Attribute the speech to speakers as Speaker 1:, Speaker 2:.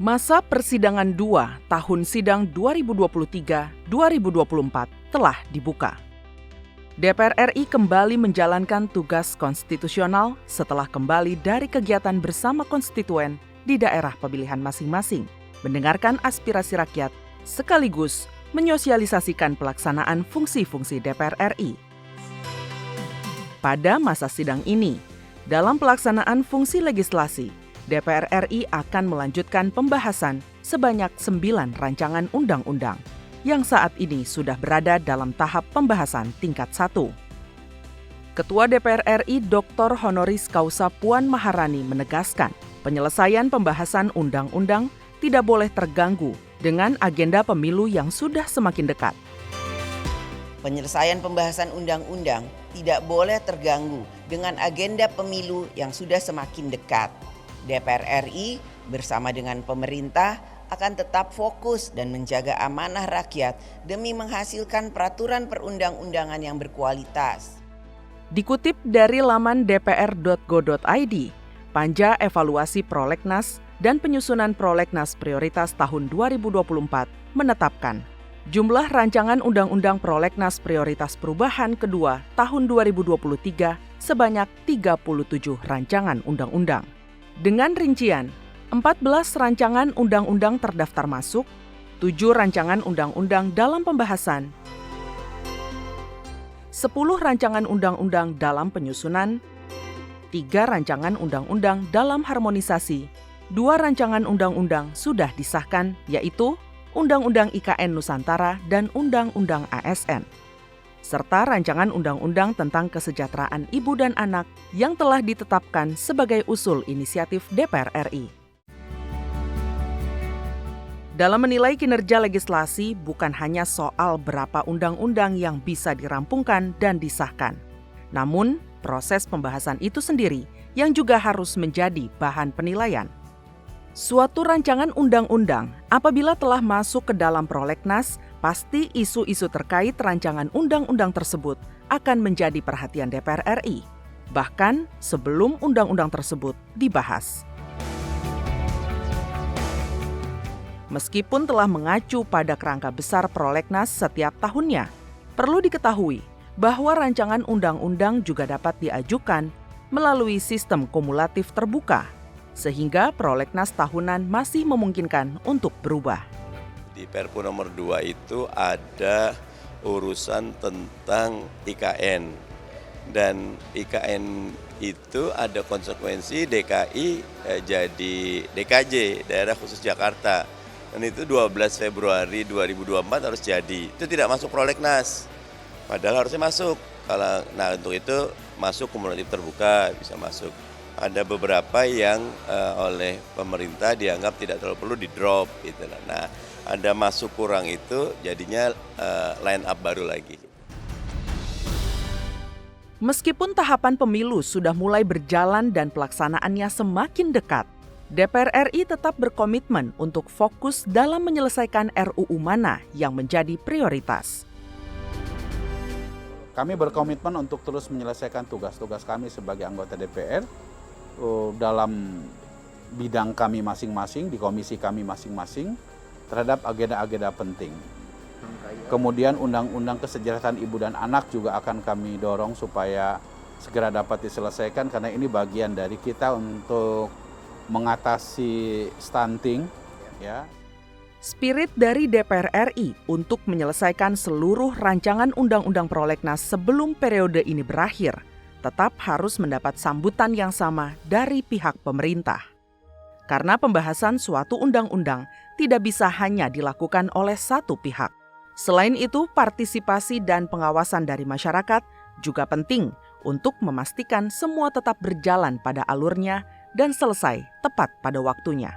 Speaker 1: Masa persidangan 2 tahun sidang 2023-2024 telah dibuka. DPR RI kembali menjalankan tugas konstitusional setelah kembali dari kegiatan bersama konstituen di daerah pemilihan masing-masing, mendengarkan aspirasi rakyat, sekaligus menyosialisasikan pelaksanaan fungsi-fungsi DPR RI. Pada masa sidang ini, dalam pelaksanaan fungsi legislasi, DPR RI akan melanjutkan pembahasan sebanyak 9 rancangan undang-undang yang saat ini sudah berada dalam tahap pembahasan tingkat 1. Ketua DPR RI Dr. Honoris Causa Puan Maharani menegaskan, penyelesaian pembahasan undang-undang tidak boleh terganggu dengan agenda pemilu yang sudah semakin dekat.
Speaker 2: Penyelesaian pembahasan undang-undang tidak boleh terganggu dengan agenda pemilu yang sudah semakin dekat. DPR RI bersama dengan pemerintah akan tetap fokus dan menjaga amanah rakyat demi menghasilkan peraturan perundang-undangan yang berkualitas.
Speaker 1: Dikutip dari laman dpr.go.id, Panja Evaluasi Prolegnas dan Penyusunan Prolegnas Prioritas tahun 2024 menetapkan jumlah rancangan Undang-Undang Prolegnas Prioritas Perubahan kedua tahun 2023 sebanyak 37 rancangan undang-undang. Dengan rincian, 14 rancangan undang-undang terdaftar masuk, 7 rancangan undang-undang dalam pembahasan, 10 rancangan undang-undang dalam penyusunan, 3 rancangan undang-undang dalam harmonisasi, 2 rancangan undang-undang sudah disahkan, yaitu Undang-Undang IKN Nusantara dan Undang-Undang ASN, serta rancangan undang-undang tentang kesejahteraan ibu dan anak yang telah ditetapkan sebagai usul inisiatif DPR RI. Dalam menilai kinerja legislasi, bukan hanya soal berapa undang-undang yang bisa dirampungkan dan disahkan, namun proses pembahasan itu sendiri yang juga harus menjadi bahan penilaian. Suatu rancangan undang-undang apabila telah masuk ke dalam prolegnas, pasti isu-isu terkait rancangan undang-undang tersebut akan menjadi perhatian DPR RI, bahkan sebelum undang-undang tersebut dibahas. Meskipun telah mengacu pada kerangka besar prolegnas setiap tahunnya, perlu diketahui bahwa rancangan undang-undang juga dapat diajukan melalui sistem kumulatif terbuka, sehingga prolegnas tahunan masih memungkinkan untuk berubah.
Speaker 3: Di Perpu nomor 2 itu ada urusan tentang IKN, dan IKN itu ada konsekuensi DKI jadi DKJ, Daerah Khusus Jakarta. Dan itu 12 Februari 2024 harus jadi. Itu tidak masuk prolegnas, padahal harusnya masuk. Nah, untuk itu masuk kumulatif terbuka, bisa masuk. Ada beberapa yang oleh pemerintah dianggap tidak terlalu perlu di-drop gitu. Nah, ada masuk kurang itu jadinya line up baru lagi.
Speaker 1: Meskipun tahapan pemilu sudah mulai berjalan dan pelaksanaannya semakin dekat, DPR RI tetap berkomitmen untuk fokus dalam menyelesaikan RUU mana yang menjadi prioritas.
Speaker 4: Kami berkomitmen untuk terus menyelesaikan tugas-tugas kami sebagai anggota DPR dalam bidang kami masing-masing, di komisi kami masing-masing terhadap agenda-agenda penting. Kemudian undang-undang kesejahteraan ibu dan anak juga akan kami dorong supaya segera dapat diselesaikan, karena ini bagian dari kita untuk mengatasi stunting, ya.
Speaker 1: Spirit dari DPR RI untuk menyelesaikan seluruh rancangan undang-undang prolegnas sebelum periode ini berakhir tetap harus mendapat sambutan yang sama dari pihak pemerintah. Karena pembahasan suatu undang-undang tidak bisa hanya dilakukan oleh satu pihak. Selain itu, partisipasi dan pengawasan dari masyarakat juga penting untuk memastikan semua tetap berjalan pada alurnya dan selesai tepat pada waktunya.